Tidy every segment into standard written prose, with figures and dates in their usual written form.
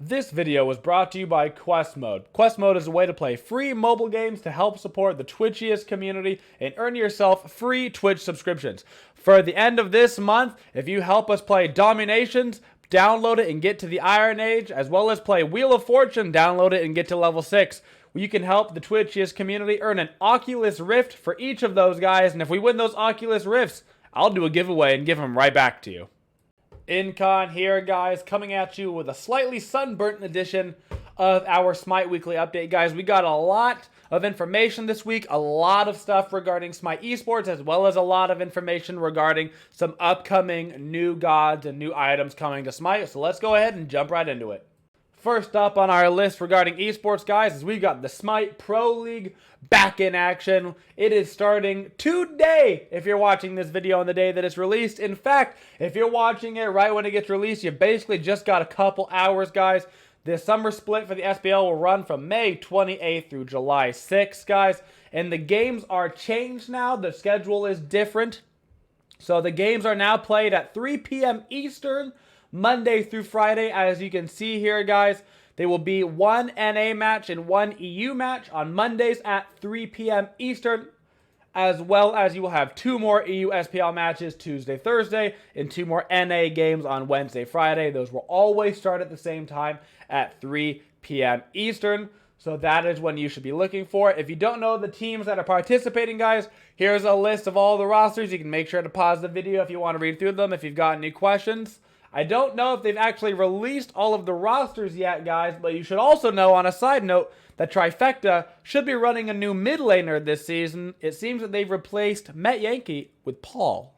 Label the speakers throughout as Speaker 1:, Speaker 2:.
Speaker 1: This video was brought to you by QuestMode. QuestMode is a way to play free mobile games to help support the Twitchiest community and earn yourself free Twitch subscriptions. For the end of this month, if you help us play Dominations, download it and get to the Iron Age, as well as play Wheel of Fortune, download it and get to level 6. You can help the Twitchiest community earn an Oculus Rift for each of those guys, and if we win those Oculus Rifts, I'll do a giveaway and give them right back to you. Incon here, guys, coming at you with a slightly sunburnt edition of our Smite Weekly Update. Guys, we got a lot of information this week, a lot of stuff regarding Smite Esports, as well as a lot of information regarding some upcoming new gods and new items coming to Smite. So let's go ahead and jump right into it. First up on our list regarding esports, guys, is we've got the Smite Pro League back in action. It is starting today if you're watching this video on the day that it's released. In fact, if you're watching it right when it gets released, you basically just got a couple hours, guys. The summer split for the SPL will run from May 28th through July 6th, guys. And the games are changed now. The schedule is different. So the games are now played at 3 p.m. Eastern, Monday through Friday. As you can see here, guys, there will be one NA match and one EU match on Mondays at 3 p.m. Eastern, as well as you will have 2 more EU SPL matches Tuesday, Thursday, and 2 more NA games on Wednesday, Friday. Those will always start at the same time at 3 p.m. Eastern. So that is when you should be looking for. If you don't know the teams that are participating, guys, here's a list of all the rosters. You can make sure to pause the video if you want to read through them if you've got any questions. I don't know if they've actually released all of the rosters yet, guys, but you should also know, on a side note, that Trifecta should be running a new mid laner this season. It seems that they've replaced Met Yankee with Paul.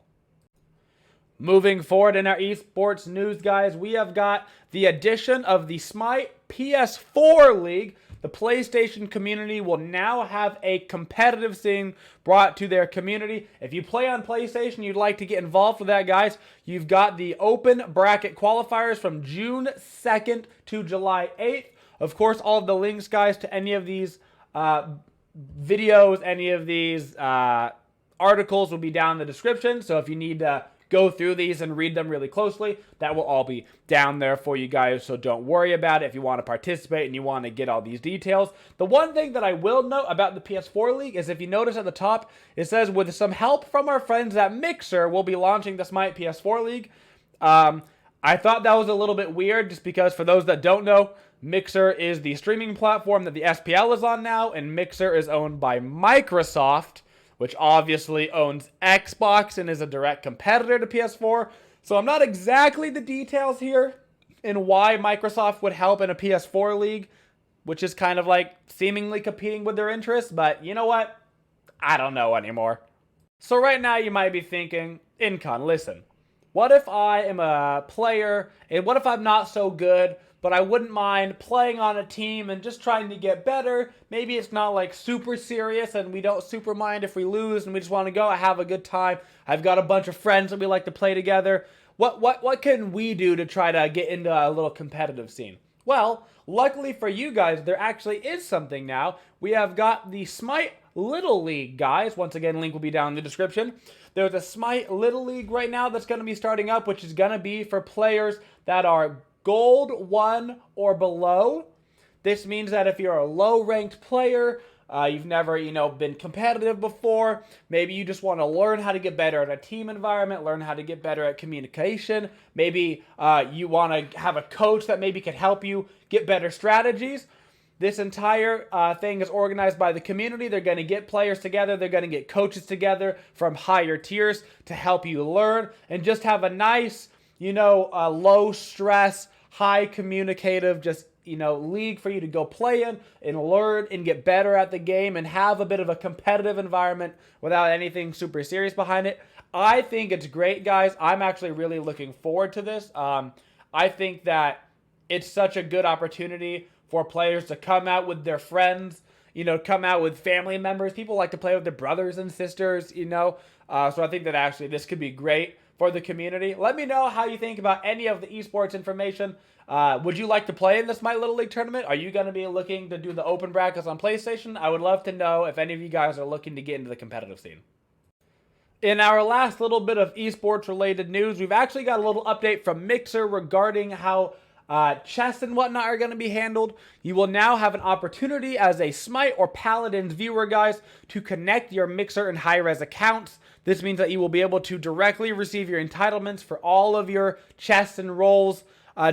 Speaker 1: Moving forward in our esports news, guys, we have got the addition of the Smite PS4 League. The PlayStation community will now have a competitive scene brought to their community. If you play on PlayStation, you'd like to get involved with that, guys, you've got the open bracket qualifiers from June 2nd to July 8th. Of course, all of the links, guys, to any of these videos, any of these articles will be down in the description. So if you need to go through these and read them really closely, that will all be down there for you guys, so don't worry about it if you want to participate and you want to get all these details. The one thing that I will note about the PS4 League is, if you notice at the top, it says, with some help from our friends at Mixer, we'll be launching the Smite PS4 League. I thought that was a little bit weird, just because, for those that don't know, Mixer is the streaming platform that the SPL is on now, and Mixer is owned by Microsoft, which obviously owns Xbox and is a direct competitor to PS4. So I'm not exactly the details here in why Microsoft would help in a PS4 league, which is kind of like seemingly competing with their interests. But you know what? I don't know anymore. So right now you might be thinking, Incon, listen, what if I am a player and what if I'm not so good, but I wouldn't mind playing on a team and just trying to get better? Maybe it's not like super serious and we don't super mind if we lose and we just want to go have a good time. I've got a bunch of friends that we like to play together. What can we do to try to get into a little competitive scene? Well, luckily for you guys, there actually is something now. We have got the Smite Little League, guys. Once again, link will be down in the description. There's a Smite Little League right now that's going to be starting up, which is going to be for players that are Gold 1 or below. This means that if you're a low-ranked player, you've never, been competitive before, maybe you just want to learn how to get better at a team environment, learn how to get better at communication, maybe you want to have a coach that maybe can help you get better strategies. This entire thing is organized by the community. They're going to get players together. They're going to get coaches together from higher tiers to help you learn and just have a nice, low stress, high communicative, just, league for you to go play in and learn and get better at the game and have a bit of a competitive environment without anything super serious behind it. I think it's great, guys. I'm actually really looking forward to this. I think that it's such a good opportunity for players to come out with their friends, come out with family members. People like to play with their brothers and sisters, So I think that actually this could be great for the community. Let me know how you think about any of the esports information Would you like to play in the Smite Little League tournament? Are you going to be looking to do the open brackets on PlayStation? I would love to know if any of you guys are looking to get into the competitive scene. In our last little bit of esports related news, we've actually got a little update from Mixer regarding how chests and whatnot are going to be handled. You will now have an opportunity as a Smite or Paladins viewer, guys, to connect your Mixer and hi-rez accounts. This means that you will be able to directly receive your entitlements for all of your chests and rolls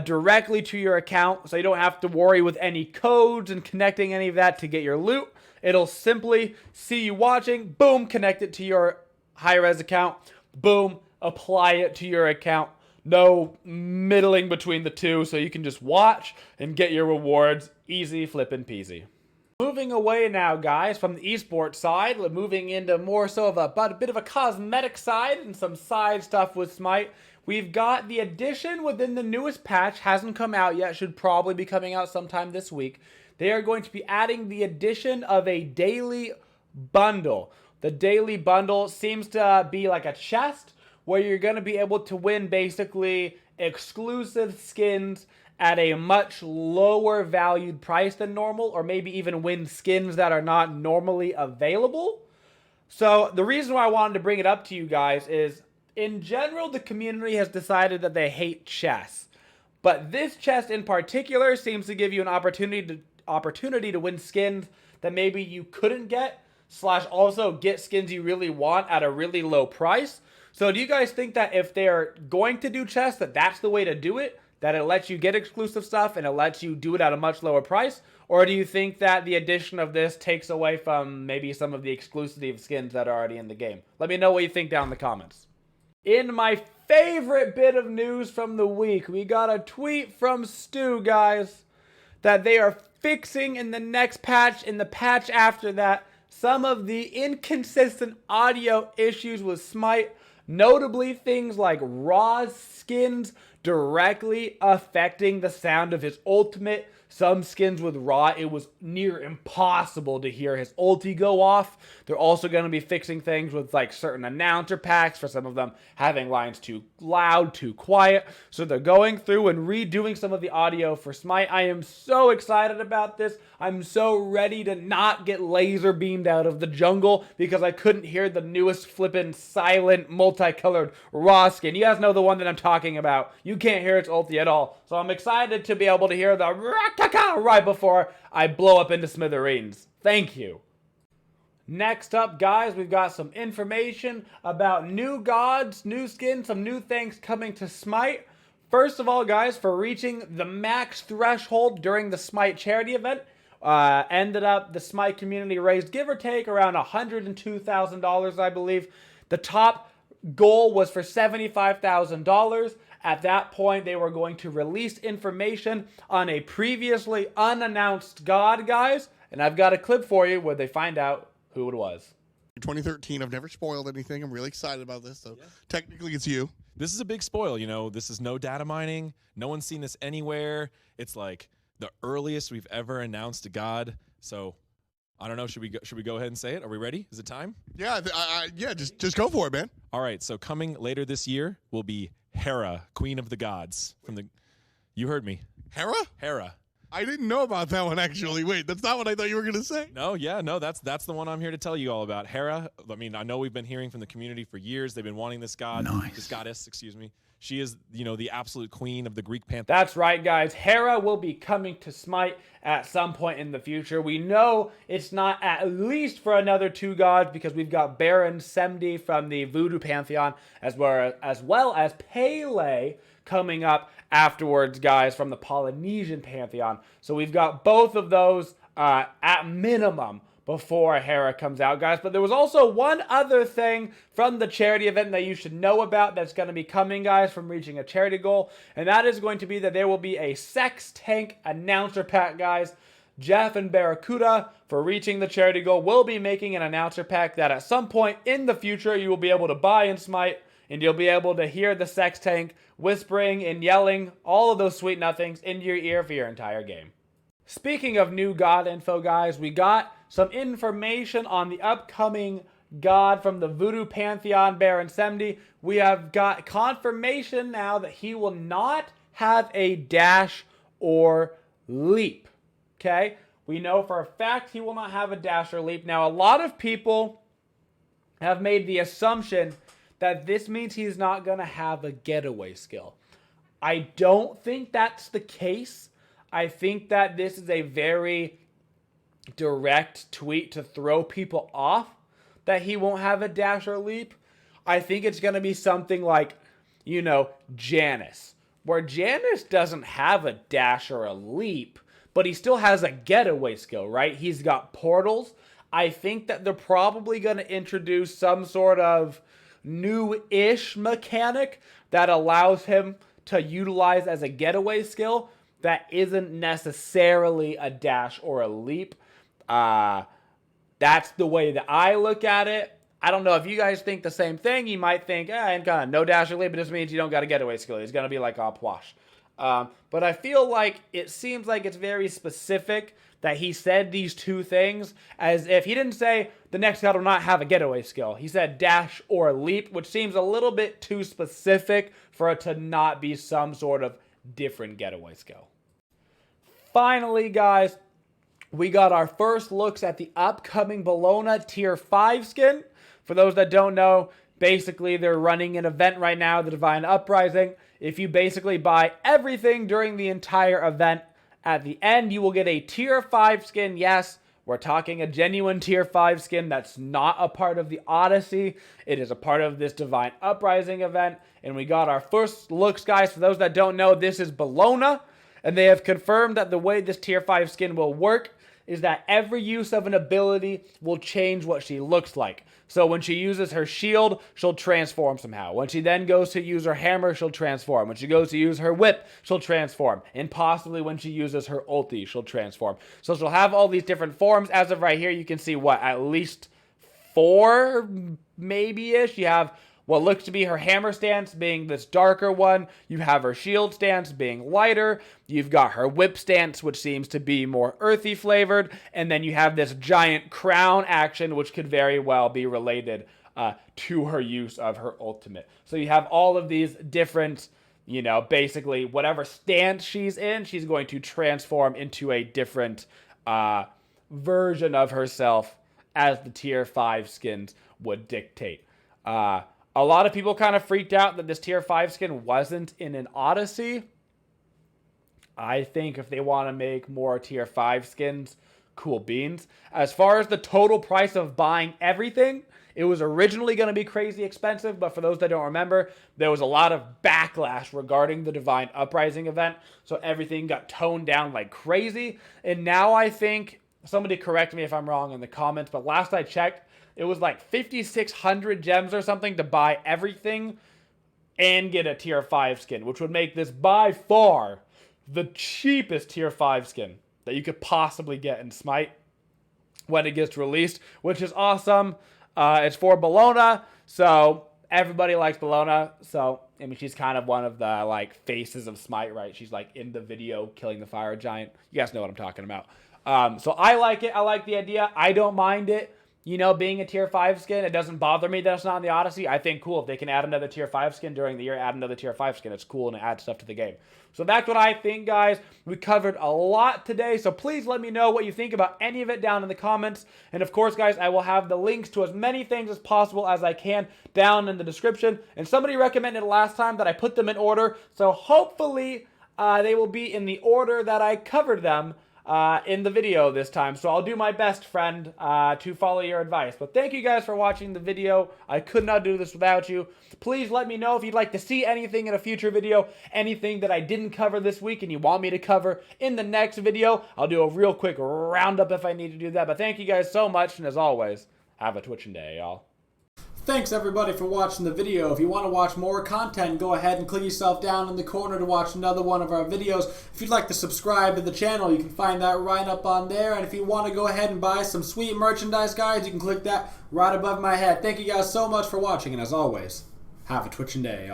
Speaker 1: directly to your account, so you don't have to worry with any codes and connecting any of that to get your loot. It'll simply see you watching, boom, connect it to your hi-rez account, boom, apply it to your account. No middling between the two, so you can just watch and get your rewards. Easy flippin' peasy. Moving away now, guys, from the esports side, moving into more so of a bit of a cosmetic side and some side stuff with Smite. We've got the addition within the newest patch, hasn't come out yet, should probably be coming out sometime this week. They are going to be adding the addition of a daily bundle. The daily bundle seems to be like a chest where you're going to be able to win basically exclusive skins at a much lower valued price than normal, or maybe even win skins that are not normally available. So the reason why I wanted to bring it up to you guys is, in general, the community has decided that they hate chests. But this chest in particular seems to give you an opportunity to win skins that maybe you couldn't get, / also get skins you really want at a really low price. So do you guys think that if they're going to do chests, that that's the way to do it? That it lets you get exclusive stuff and it lets you do it at a much lower price? Or do you think that the addition of this takes away from maybe some of the exclusive skins that are already in the game? Let me know what you think down in the comments. In my favorite bit of news from the week, we got a tweet from Stu, guys, that they are fixing in the next patch, in the patch after that, some of the inconsistent audio issues with Smite. Notably, things like Raw's skins directly affecting the sound of his ultimate. Some skins with Raw, it was near impossible to hear his ulti go off. They're also going to be fixing things with like certain announcer packs for some of them having lines too loud, too quiet. So they're going through and redoing some of the audio for Smite. I am so excited about this. I'm so ready to not get laser beamed out of the jungle because I couldn't hear the newest flippin' silent multicolored Raw skin. You guys know the one that I'm talking about. You can't hear its ulti at all. So I'm excited to be able to hear the right before I blow up into smithereens. Thank you. Next up, guys, we've got some information about new gods, new skins, some new things coming to Smite. First of all, guys, for reaching the max threshold during the Smite charity event, ended up the Smite community raised, give or take, around $102,000, I believe. The top goal was for $75,000. At that point, they were going to release information on a previously unannounced god, guys. And I've got a clip for you where they find out who it was.
Speaker 2: 2013, I've never spoiled anything. I'm really excited about this. So technically it's you.
Speaker 3: This is a big spoil, you know. This is no data mining. No one's seen this anywhere. It's like the earliest we've ever announced a god. So I don't know. Should we go ahead and say it? Are we ready? Is it time?
Speaker 2: Yeah, just go for it, man.
Speaker 3: All right. So coming later this year will be Hera, Queen of the Gods. You heard me.
Speaker 2: Hera?
Speaker 3: Hera.
Speaker 2: I didn't know about that one, actually. Wait, that's not what I thought you were going to say.
Speaker 3: No, that's the one I'm here to tell you all about. Hera, I mean, I know we've been hearing from the community for years. They've been wanting this god, this goddess, excuse me. She is, you know, the absolute queen of the Greek pantheon.
Speaker 1: That's right, guys. Hera will be coming to Smite at some point in the future. We know it's not at least for another 2 gods because we've got Baron Semdi from the Voodoo Pantheon as well as Pele coming up afterwards, guys, from the Polynesian Pantheon. So we've got both of those at minimum before Hera comes out, guys. But there was also one other thing from the charity event that you should know about that's going to be coming, guys, from reaching a charity goal. And that is going to be that there will be a SexTank announcer pack, guys. Jeff and Barracuda, for reaching the charity goal, will be making an announcer pack that at some point in the future you will be able to buy in Smite. And you'll be able to hear the SexTank whispering and yelling all of those sweet nothings into your ear for your entire game. Speaking of new god info, guys, we got some information on the upcoming god from the Voodoo Pantheon, Baron Semdi. We have got confirmation now that he will not have a dash or leap. Okay? We know for a fact he will not have a dash or leap. Now, a lot of people have made the assumption that this means he's not going to have a getaway skill. I don't think that's the case. I think that this is a very direct tweet to throw people off that he won't have a dash or leap. I think it's going to be something like, you know, Janus, where Janus doesn't have a dash or a leap, but he still has a getaway skill, right? He's got portals. I think that they're probably going to introduce some sort of new-ish mechanic that allows him to utilize as a getaway skill that isn't necessarily a dash or a leap. That's the way that I look at it. I don't know if you guys think the same thing. You might think, kind of no dash or leap, it just means you don't got a getaway skill. He's going to be like a wash. But I feel like it seems like it's very specific that he said these two things, as if he didn't say the next guy will not have a getaway skill. He said dash or leap, which seems a little bit too specific for it to not be some sort of different getaway skill. Finally, guys, we got our first looks at the upcoming Bellona Tier 5 skin. For those that don't know, basically they're running an event right now, the Divine Uprising. If you basically buy everything during the entire event, at the end you will get a Tier 5 skin. Yes, we're talking a genuine Tier 5 skin that's not a part of the Odyssey. It is a part of this Divine Uprising event. And we got our first looks, guys. For those that don't know, this is Bellona. And they have confirmed that the way this Tier 5 skin will work is that every use of an ability will change what she looks like. So when she uses her shield, she'll transform somehow. When she then goes to use her hammer, she'll transform. When she goes to use her whip, she'll transform. And possibly when she uses her ulti, she'll transform. So she'll have all these different forms. As of right here, you can see what, at least 4 maybe-ish. You have what looks to be her hammer stance being this darker one. You have her shield stance being lighter. You've got her whip stance, which seems to be more earthy flavored. And then you have this giant crown action, which could very well be related to her use of her ultimate. So you have all of these different, you know, basically whatever stance she's in, she's going to transform into a different version of herself as the Tier 5 skins would dictate. A lot of people kind of freaked out that this Tier 5 skin wasn't in an Odyssey. I think if they want to make more Tier 5 skins, cool beans. As far as the total price of buying everything, it was originally going to be crazy expensive, but for those that don't remember, there was a lot of backlash regarding the Divine Uprising event, so everything got toned down like crazy. And now I think, somebody correct me if I'm wrong in the comments, but last I checked, it was like 5,600 gems or something to buy everything and get a Tier 5 skin, which would make this by far the cheapest Tier 5 skin that you could possibly get in Smite when it gets released, which is awesome. It's for Bellona, so everybody likes Bellona. So, I mean, she's kind of one of the, like, faces of Smite, right? She's, like, in the video killing the fire giant. You guys know what I'm talking about. So I like it. I like the idea. I don't mind it. You know, being a Tier 5 skin, it doesn't bother me that it's not in the Odyssey. I think cool. If they can add another Tier 5 skin during the year, add another Tier 5 skin. It's cool and it adds stuff to the game. So that's what I think, guys. We covered a lot today, so please let me know what you think about any of it down in the comments. And of course, guys, I will have the links to as many things as possible as I can down in the description. And somebody recommended last time that I put them in order, so hopefully they will be in the order that I covered them in the video this time. So I'll do my best, friend, to follow your advice. But thank you guys for watching the video. I could not do this without you. Please let me know if you'd like to see anything in a future video, anything that I didn't cover this week and you want me to cover in the next video. I'll do a real quick roundup if I need to do that. But thank you guys so much, and as always, have a twitching day, y'all. Thanks everybody for watching the video. If you want to watch more content, go ahead and click yourself down in the corner to watch another one of our videos. If you'd like to subscribe to the channel, you can find that right up on there. And if you want to go ahead and buy some sweet merchandise, guys, you can click that right above my head. Thank you guys so much for watching, and as always, have a twitching day, y'all.